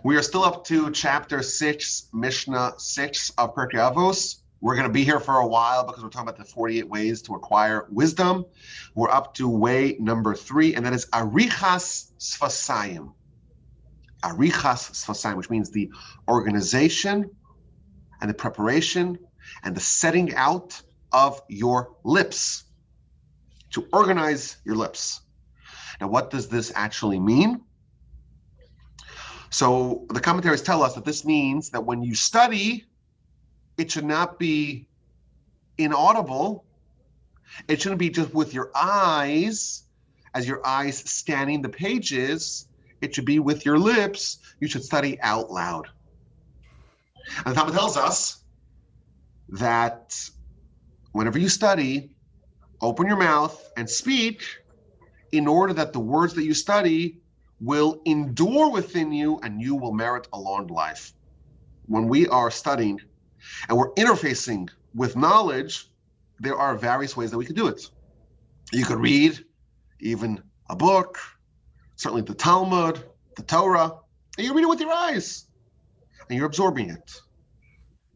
We are still up to chapter 6, Mishnah 6 of Pirkei Avos. We're going to be here for a while because we're talking about the 48 ways to acquire wisdom. We're up to way number 3, and that is Arichas Sfasayim. Arichas Sfasayim, which means the organization and the preparation and the setting out of your lips. To organize your lips. Now, what does this actually mean? So the commentaries tell us that this means that when you study, it should not be inaudible. It shouldn't be just with your eyes, as your eyes scanning the pages. It should be with your lips. You should study out loud. And the Talmud tells us that whenever you study, open your mouth and speak in order that the words that you study will endure within you and you will merit a long life. When we are studying and we're interfacing with knowledge, there are various ways that we could do it. You could read even a book, certainly the Talmud, the Torah, and you read it with your eyes and you're absorbing it.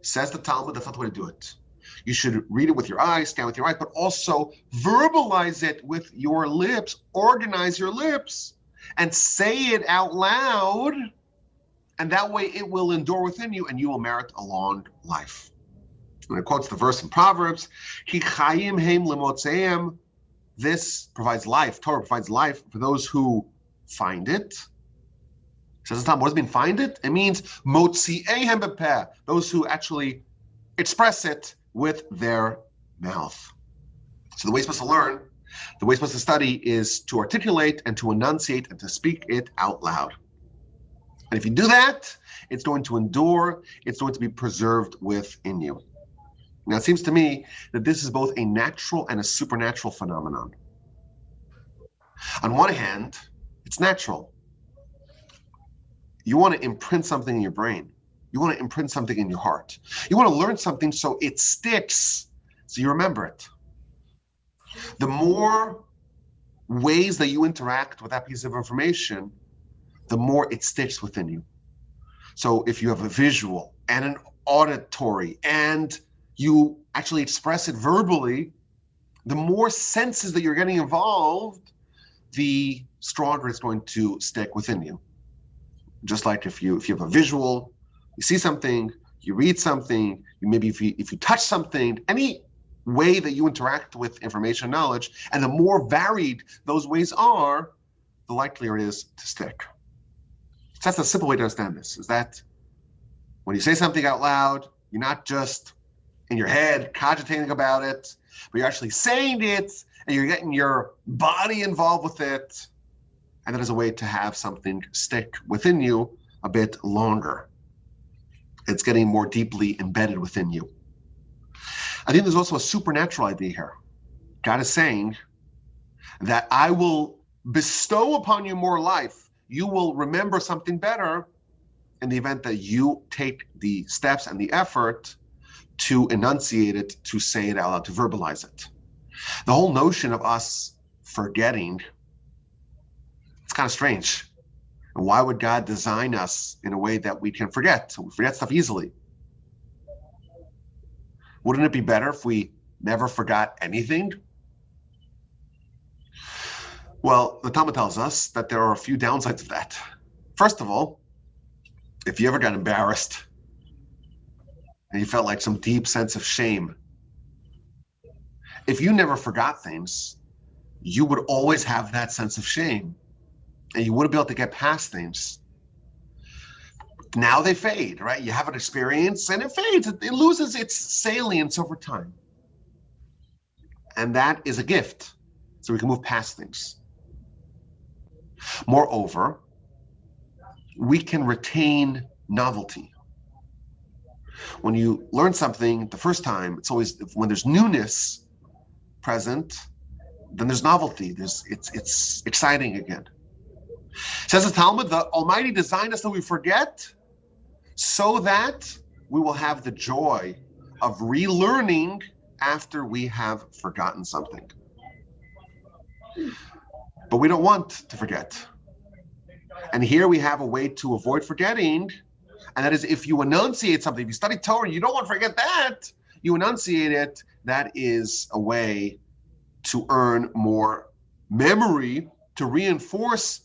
Says the Talmud, that's not the way to do it. You should read it with your eyes, scan with your eyes, but also verbalize it with your lips, organize your lips, and say it out loud, and that way it will endure within you and you will merit a long life. And it quotes the verse in Proverbs, Ki chayim heim lemotzeim. This provides life, Torah provides life for those who find it. Says the Talmud, what does it mean, find it? It means motzi'ehem bepeh, those who actually express it with their mouth. So the way you're supposed to learn, the way you're supposed to study is to articulate and to enunciate and to speak it out loud. And if you do that, it's going to endure, it's going to be preserved within you. Now it seems to me that this is both a natural and a supernatural phenomenon. On one hand, it's natural. You want to imprint something in your brain. You want to imprint something in your heart. You want to learn something so it sticks, so you remember it. The more ways that you interact with that piece of information, the more it sticks within you. So if you have a visual and an auditory and you actually express it verbally, the more senses that you're getting involved, the stronger it's going to stick within you. Just like if you have a visual, you see something, you read something, if you touch something, any way that you interact with information and knowledge, and the more varied those ways are, the likelier it is to stick. So that's a simple way to understand this, is that when you say something out loud, you're not just in your head cogitating about it, but you're actually saying it, and you're getting your body involved with it, and that is a way to have something stick within you a bit longer. It's getting more deeply embedded within you. I think there's also a supernatural idea here. God is saying that I will bestow upon you more life. You will remember something better in the event that you take the steps and the effort to enunciate it, to say it out loud, to verbalize it. The whole notion of us forgetting, it's kind of strange. And why would God design us in a way that we can forget? We forget stuff easily. Wouldn't it be better if we never forgot anything? Well, the Talmud tells us that there are a few downsides of that. First of all, if you ever got embarrassed and you felt like some deep sense of shame, if you never forgot things, you would always have that sense of shame. And you wouldn't be able to get past things. Now they fade, right? You have an experience and it fades. It loses its salience over time. And that is a gift. So we can move past things. Moreover, we can retain novelty. When you learn something the first time, it's always, when there's newness present, then there's novelty. It's exciting again. Says the Talmud, the Almighty designed us that we forget so that we will have the joy of relearning after we have forgotten something. But we don't want to forget. And here we have a way to avoid forgetting, and that is if you enunciate something. If you study Torah and you don't want to forget that, you enunciate it. That is a way to earn more memory, to reinforce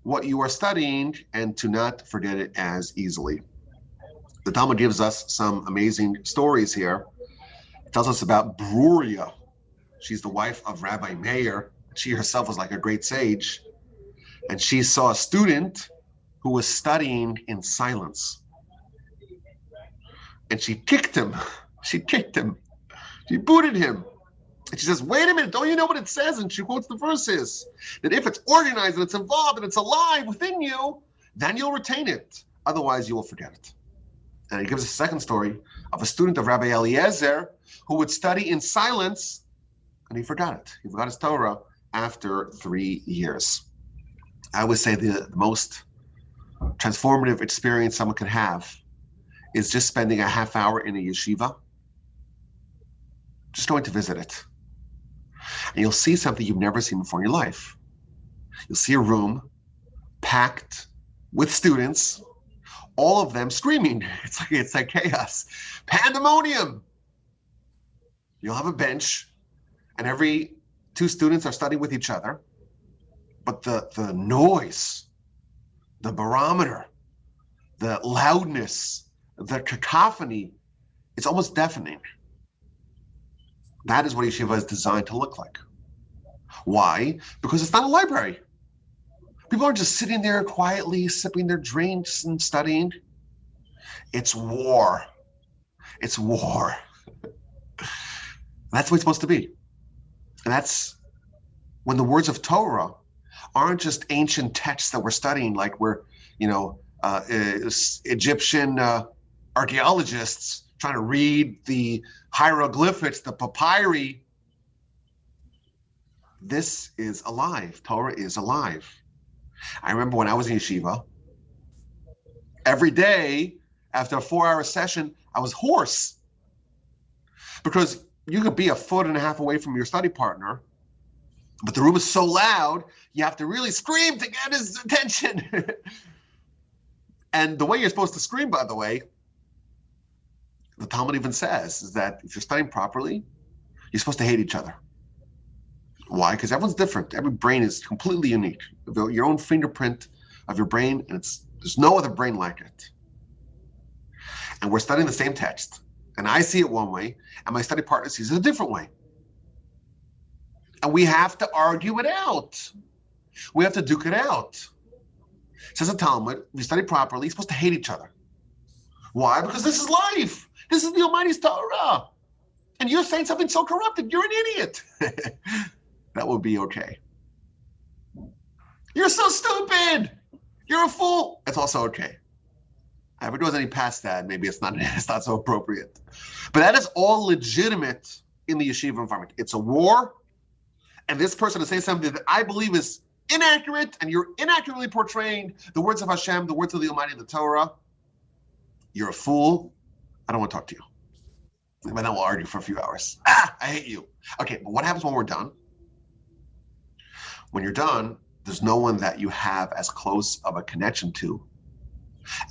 what you are studying, and to not forget it as easily. The Talmud gives us some amazing stories here. It tells us about Bruria. She's the wife of Rabbi Meir. She herself was like a great sage. And she saw a student who was studying in silence. And she kicked him. She kicked him. She booted him. And she says, wait a minute, don't you know what it says? And she quotes the verses, that if it's organized and it's involved and it's alive within you, then you'll retain it. Otherwise, you will forget it. And it gives us a second story of a student of Rabbi Eliezer who would study in silence, and he forgot it. He forgot his Torah after 3 years. I would say the most transformative experience someone can have is just spending a half hour in a yeshiva, just going to visit it. And you'll see something you've never seen before in your life. You'll see a room packed with students, all of them screaming. It's like chaos, pandemonium. You'll have a bench, and every 2 students are studying with each other. But the noise, the barometer, the loudness, the cacophony, it's almost deafening. That is what yeshiva is designed to look like. Why? Because it's not a library. People aren't just sitting there quietly, sipping their drinks and studying. It's war. It's war. That's what it's supposed to be. And that's when the words of Torah aren't just ancient texts that we're studying, like we're, Egyptian archaeologists trying to read the hieroglyphics, the papyri. This is alive. Torah is alive. I remember when I was in yeshiva, every day after a 4-hour session, I was hoarse. Because you could be 1.5 feet away from your study partner, but the room is so loud, you have to really scream to get his attention. And the way you're supposed to scream, by the way, the Talmud even says, is that if you're studying properly, you're supposed to hate each other. Why? Because everyone's different. Every brain is completely unique. Your own fingerprint of your brain, and there's no other brain like it. And we're studying the same text, and I see it one way, and my study partner sees it a different way. And we have to argue it out. We have to duke it out. Says the Talmud, if you study properly, you're supposed to hate each other. Why? Because this is life. This is the Almighty's Torah. And you're saying something so corrupted, you're an idiot. That would be okay. You're so stupid. You're a fool. It's also okay. If it goes any past that, maybe it's not so appropriate. But that is all legitimate in the yeshiva environment. It's a war, and this person is saying something that I believe is inaccurate, and you're inaccurately portraying the words of Hashem, the words of the Almighty, the Torah. You're a fool. I don't want to talk to you. And then we'll argue for a few hours. I hate you. Okay, but what happens when we're done? When you're done, there's no one that you have as close of a connection to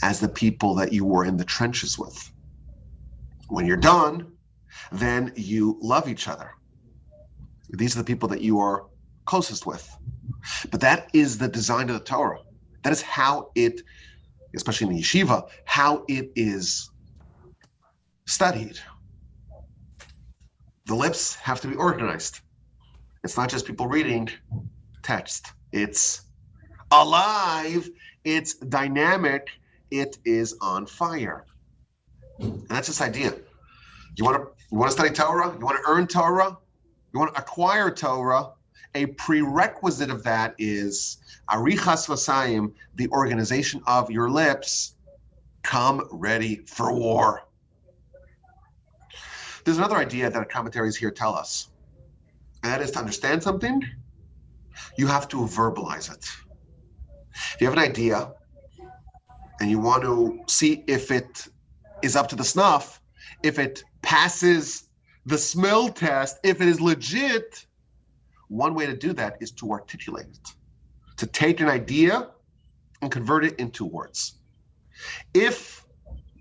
as the people that you were in the trenches with. When you're done, then you love each other. These are the people that you are closest with. But that is the design of the Torah. That is how it, especially in the yeshiva, how it is studied. The lips have to be organized. It's not just people reading text. It's alive, it's dynamic, it is on fire. And that's this idea. You want to study Torah? You want to earn Torah? You want to acquire Torah? A prerequisite of that is arichas vasayim, the organization of your lips. Come ready for war. There's another idea that commentaries here tell us, and that is to understand something, you have to verbalize it. If you have an idea and you want to see if it is up to the snuff, if it passes the smell test, if it is legit, one way to do that is to articulate it. To take an idea and convert it into words. If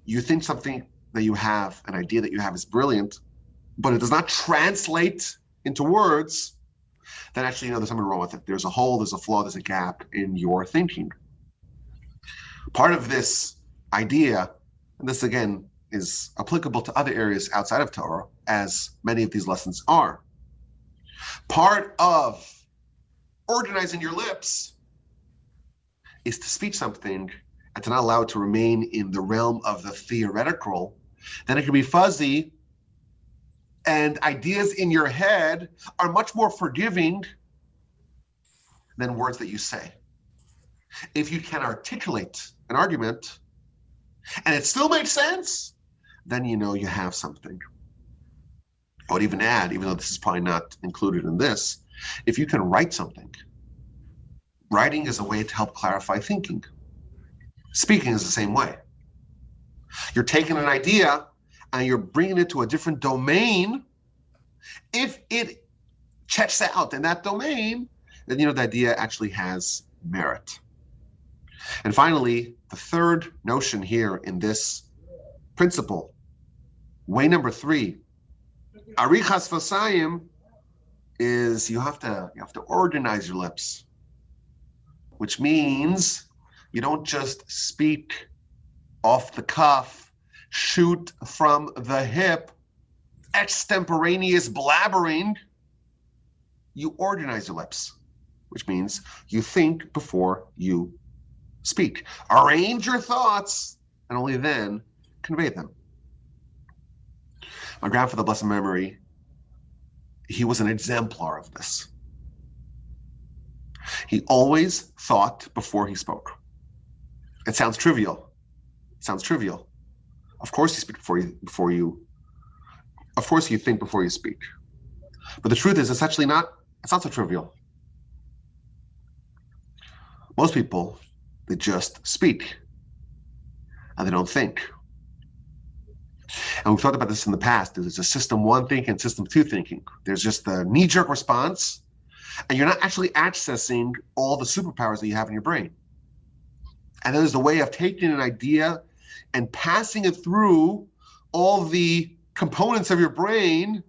you think something that you have, an idea that you have is brilliant, but it does not translate into words, then actually, there's something wrong with it. There's a hole, there's a flaw, there's a gap in your thinking. Part of this idea, and this again is applicable to other areas outside of Torah, as many of these lessons are. Part of organizing your lips is to speak something and to not allow it to remain in the realm of the theoretical. Then it can be fuzzy, and ideas in your head are much more forgiving than words that you say. If you can articulate an argument and it still makes sense, then you have something. I would even add, even though this is probably not included in this, if you can write something, writing is a way to help clarify thinking. Speaking is the same way. You're taking an idea and you're bringing it to a different domain. If it checks out in that domain, then the idea actually has merit. And finally, the third notion here in this principle, way number 3, arichas fasayim, is you have to organize your lips, which means you don't just speak off the cuff, shoot from the hip, extemporaneous blabbering. You organize your lips, which means you think before you speak. Arrange your thoughts, and only then convey them. My grandfather, blessed memory, he was an exemplar of this. He always thought before he spoke. It sounds trivial. Of course you speak before you. Of course you think before you speak. But the truth is, it's not so trivial. Most people, they just speak and they don't think. And we've talked about this in the past. There's a system 1 thinking and system 2 thinking. There's just the knee-jerk response, and you're not actually accessing all the superpowers that you have in your brain. And then there's the way of taking an idea and passing it through all the components of your brain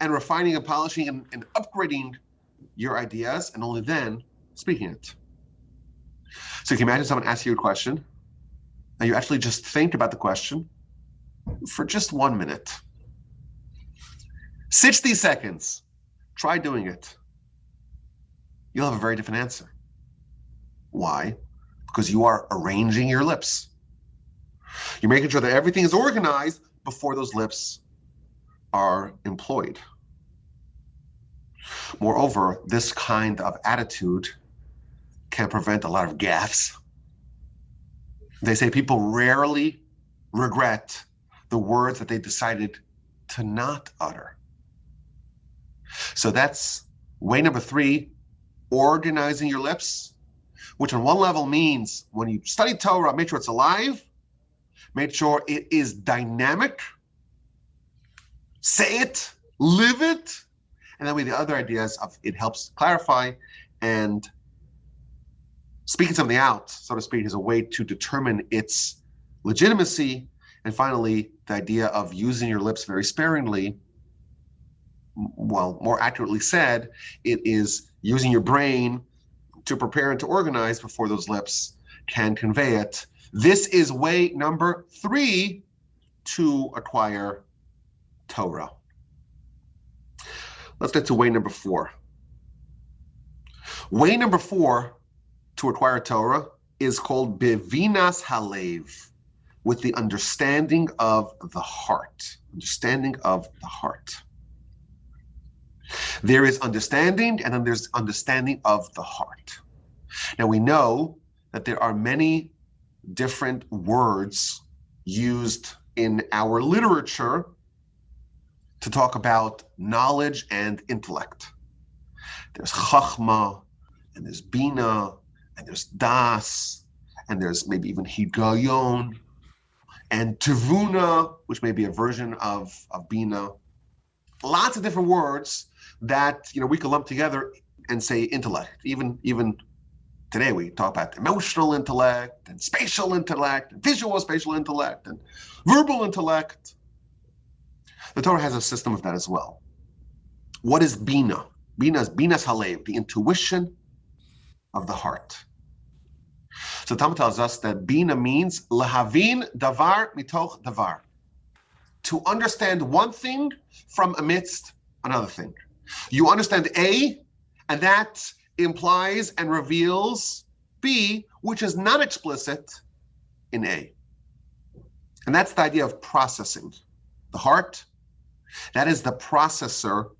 and refining and polishing and upgrading your ideas, and only then speaking it. So you can imagine someone asks you a question, and you actually just think about the question for just 1 minute. 60 seconds. Try doing it. You'll have a very different answer. Why? Because you are arranging your lips. You're making sure that everything is organized before those lips are employed. Moreover, this kind of attitude can prevent a lot of gaffes. They say people rarely regret the words that they decided to not utter. So that's way number 3, organizing your lips, which on one level means when you study Torah, make sure it's alive, make sure it is dynamic, say it, live it, and then with the other ideas of it helps clarify, and speaking something out, so to speak, is a way to determine its legitimacy. And finally, the idea of using your lips very sparingly, well, more accurately said, it is using your brain to prepare and to organize before those lips can convey it. This is way number 3 to acquire Torah. Let's get to way number 4. Way number 4 to acquire Torah is called Bevinas Halev, with the understanding of the heart. Understanding of the heart. There is understanding, and then there's understanding of the heart. Now we know that there are many different words used in our literature to talk about knowledge and intellect. There's chachma, and there's bina, and there's das, and there's maybe even higayon, and tevuna, which may be a version of bina. Lots of different words that we can lump together and say intellect. Even Today we talk about emotional intellect and spatial intellect, and visual spatial intellect, and verbal intellect. The Torah has a system of that as well. What is Bina? Bina is Binas Halev, the intuition of the heart. So Talmud tells us that Bina means lahavin davar mitoch davar, to understand one thing from amidst another thing. You understand A, and that implies and reveals B, which is not explicit in A. And that's the idea of processing. The heart, that is the processor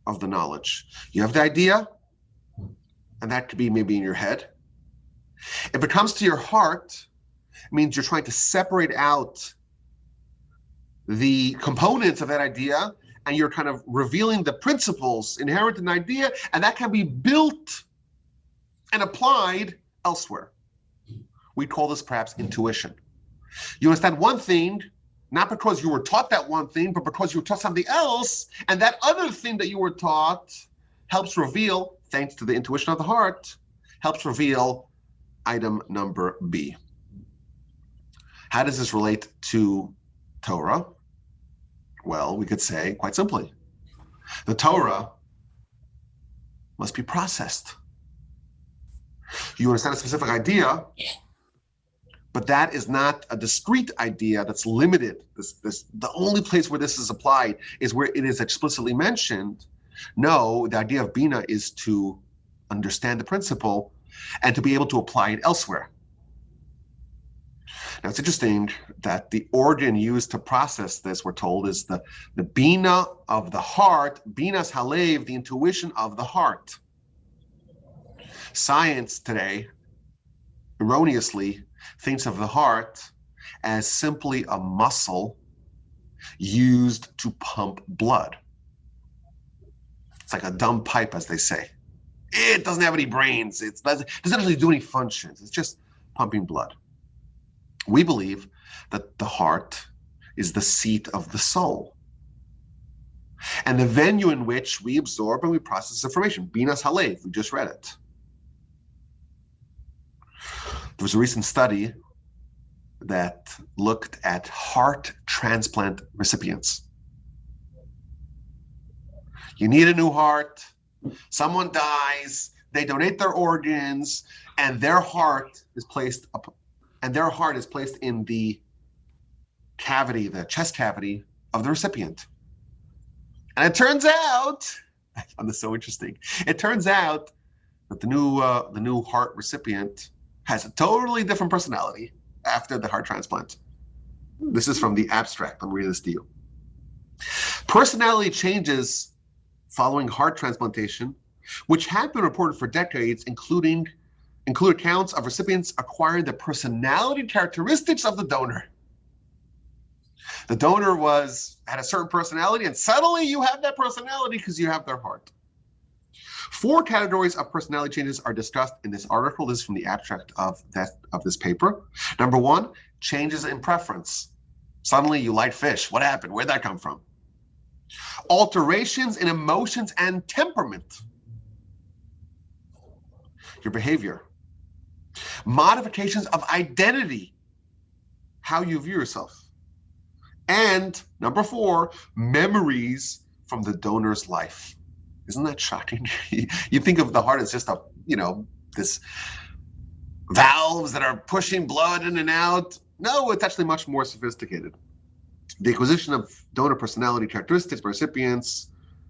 of the knowledge. You have the idea, and that could be maybe in your head. If it comes to your heart, it means you're trying to separate out the components of that idea, and you're kind of revealing the principles inherent in the idea, and that can be built and applied elsewhere. We call this perhaps intuition. You understand one thing, not because you were taught that one thing, but because you were taught something else, and that other thing that you were taught helps reveal, thanks to the intuition of the heart, helps reveal item number B. How does this relate to Torah? Well, we could say quite simply, the Torah must be processed. You understand a specific idea, but that is not a discrete idea that's limited. The only place where this is applied is where it is explicitly mentioned. No, the idea of Bina is to understand the principle and to be able to apply it elsewhere. Now, it's interesting that the organ used to process this, we're told, is the Bina of the heart, Binas Halev, the intuition of the heart. Science today, erroneously, thinks of the heart as simply a muscle used to pump blood. It's like a dumb pipe, as they say. It doesn't have any brains. It doesn't actually do any functions. It's just pumping blood. We believe that the heart is the seat of the soul and the venue in which we absorb and we process information. Binas Halev, we just read it. There was a recent study that looked at heart transplant recipients. You need a new heart, someone dies, they donate their organs, and their heart is placed in the cavity, the chest cavity of the recipient. And it turns out, I found this so interesting, it turns out that the new heart recipient has a totally different personality after the heart transplant. This is from the abstract. Let me read this to you. Personality changes following heart transplantation, which have been reported for decades, include accounts of recipients acquiring the personality characteristics of the donor. The donor had a certain personality, and suddenly you have that personality because you have their heart. 4 categories of personality changes are discussed in this article. This is from the abstract of this paper. Number 1, changes in preference. Suddenly you like fish. What happened? Where'd that come from? Alterations in emotions and temperament. Your behavior. Modifications of identity. How you view yourself. And number 4, memories from the donor's life. Isn't that shocking? You think of the heart as just this valves that are pushing blood in and out. No, it's actually much more sophisticated. The acquisition of donor personality characteristics by recipients,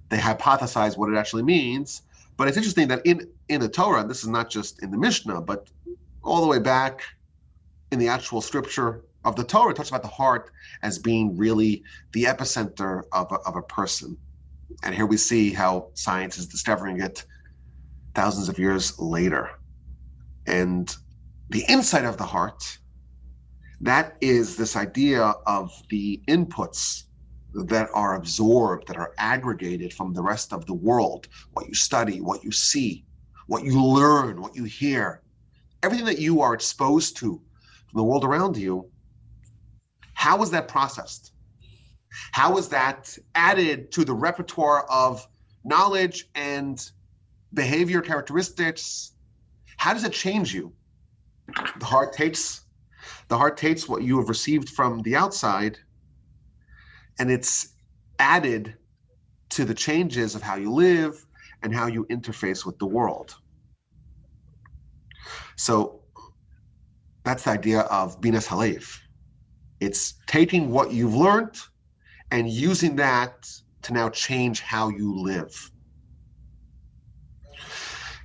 they hypothesize what it actually means. But it's interesting that in the Torah, this is not just in the Mishnah, but all the way back in the actual scripture of the Torah, it talks about the heart as being really the epicenter of a person. And here we see how science is discovering it thousands of years later. And the inside of the heart, that is this idea of the inputs that are absorbed, that are aggregated from the rest of the world, what you study, what you see, what you learn, what you hear, everything that you are exposed to from the world around you. How is that processed? How is that added to the repertoire of knowledge and behavior characteristics How does it change you? The heart takes what you have received from the outside, and it's added to the changes of how you live and how you interface with the world. So that's the idea of binas halev. It's taking what you've learned and using that to now change how you live.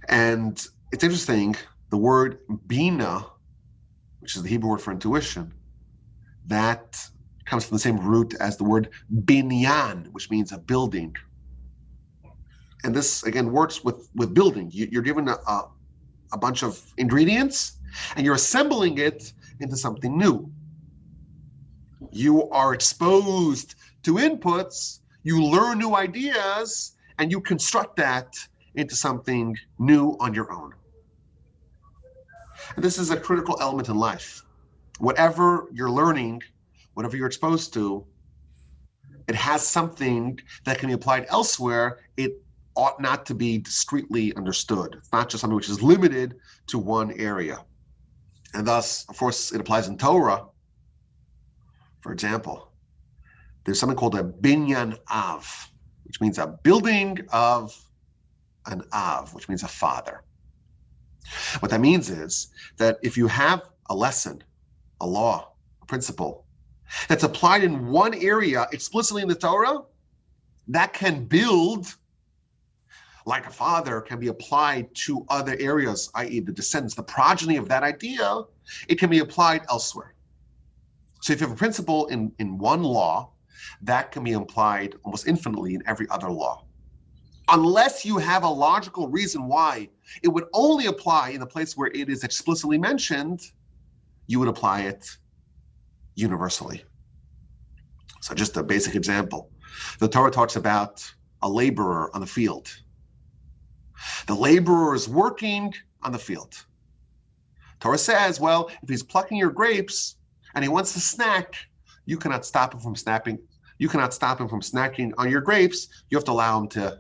And it's interesting, the word bina, which is the Hebrew word for intuition, that comes from the same root as the word binyan, which means a building. And this, again, works with building. You're given a bunch of ingredients, and you're assembling it into something new. You are exposed to inputs, you learn new ideas, and you construct that into something new on your own. And this is a critical element in life. Whatever you're learning, whatever you're exposed to, it has something that can be applied elsewhere. It ought not to be discretely understood. It's not just something which is limited to one area. And thus, of course, it applies in Torah. For example, there's something called a binyan av, which means a building of an av, which means a father. What that means is that if you have a lesson, a law, a principle that's applied in one area explicitly in the Torah, that can build, like a father, can be applied to other areas, i.e. the descendants, the progeny of that idea, it can be applied elsewhere. So if you have a principle in one law, that can be applied almost infinitely in every other law. Unless you have a logical reason why it would only apply in the place where it is explicitly mentioned, you would apply it universally. So just a basic example. The Torah talks about a laborer on the field. The laborer is working on the field. Torah says, well, if he's plucking your grapes and he wants to snack, you cannot stop him from snapping. You cannot stop him from snacking on your grapes. You have to allow him to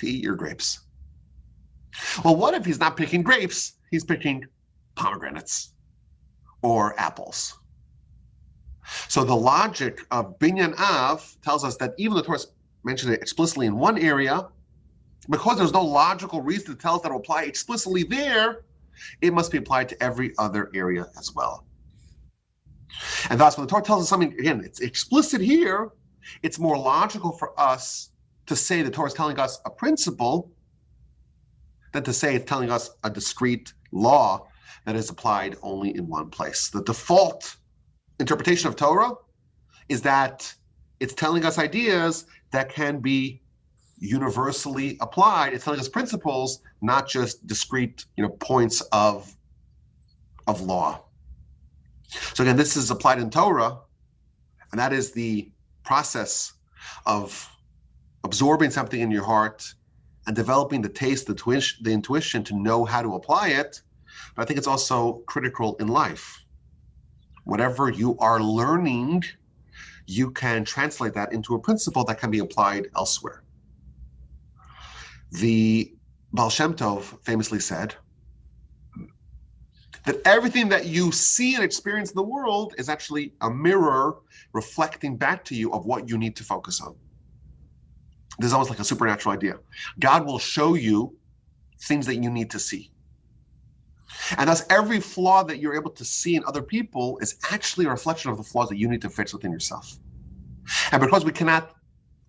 eat your grapes. Well, what if he's not picking grapes? He's picking pomegranates or apples. So the logic of binyan av tells us that even though the Torah mentioned it explicitly in one area, because there's no logical reason to tell us that it will apply explicitly there, it must be applied to every other area as well. And thus, when the Torah tells us something, again, it's explicit here, it's more logical for us to say the Torah is telling us a principle than to say it's telling us a discrete law that is applied only in one place. The default interpretation of Torah is that it's telling us ideas that can be universally applied. It's telling us principles, not just discrete, points of law. So again, this is applied in Torah, and that is the process of absorbing something in your heart and developing the taste, the intuition to know how to apply it. But I think it's also critical in life. Whatever you are learning, you can translate that into a principle that can be applied elsewhere. The Baal Shem Tov famously said that everything that you see and experience in the world is actually a mirror reflecting back to you of what you need to focus on. This is almost like a supernatural idea. God will show you things that you need to see. And thus, every flaw that you're able to see in other people is actually a reflection of the flaws that you need to fix within yourself. And because we cannot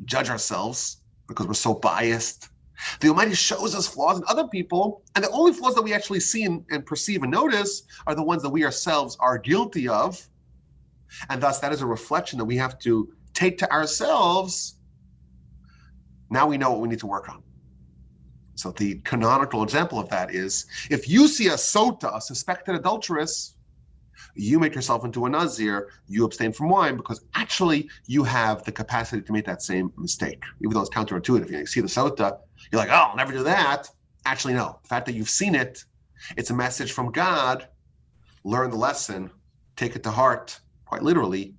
judge ourselves, because we're so biased, the Almighty shows us flaws in other people, and the only flaws that we actually see and perceive and notice are the ones that we ourselves are guilty of. And thus, that is a reflection that we have to take to ourselves. Now we know what we need to work on. So the canonical example of that is, if you see a sota, a suspected adulteress, you make yourself into a nazir, you abstain from wine, because actually you have the capacity to make that same mistake, even though it's counterintuitive. You see the sota, you're like, oh, I'll never do that. Actually, no. The fact that you've seen it, it's a message from God. Learn the lesson, take it to heart, quite literally,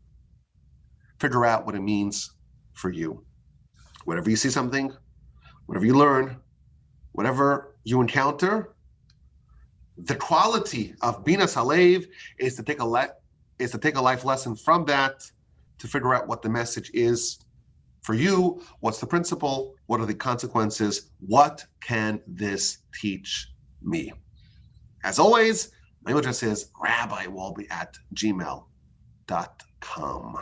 figure out what it means for you. Whenever you see something, whatever you learn, whatever you encounter, The quality of Binas Halev is to take a life lesson from that, to figure out what the message is for you. What's the principle? What are the consequences? What can this teach me? As always, my email address is rabbiwolbe@gmail.com.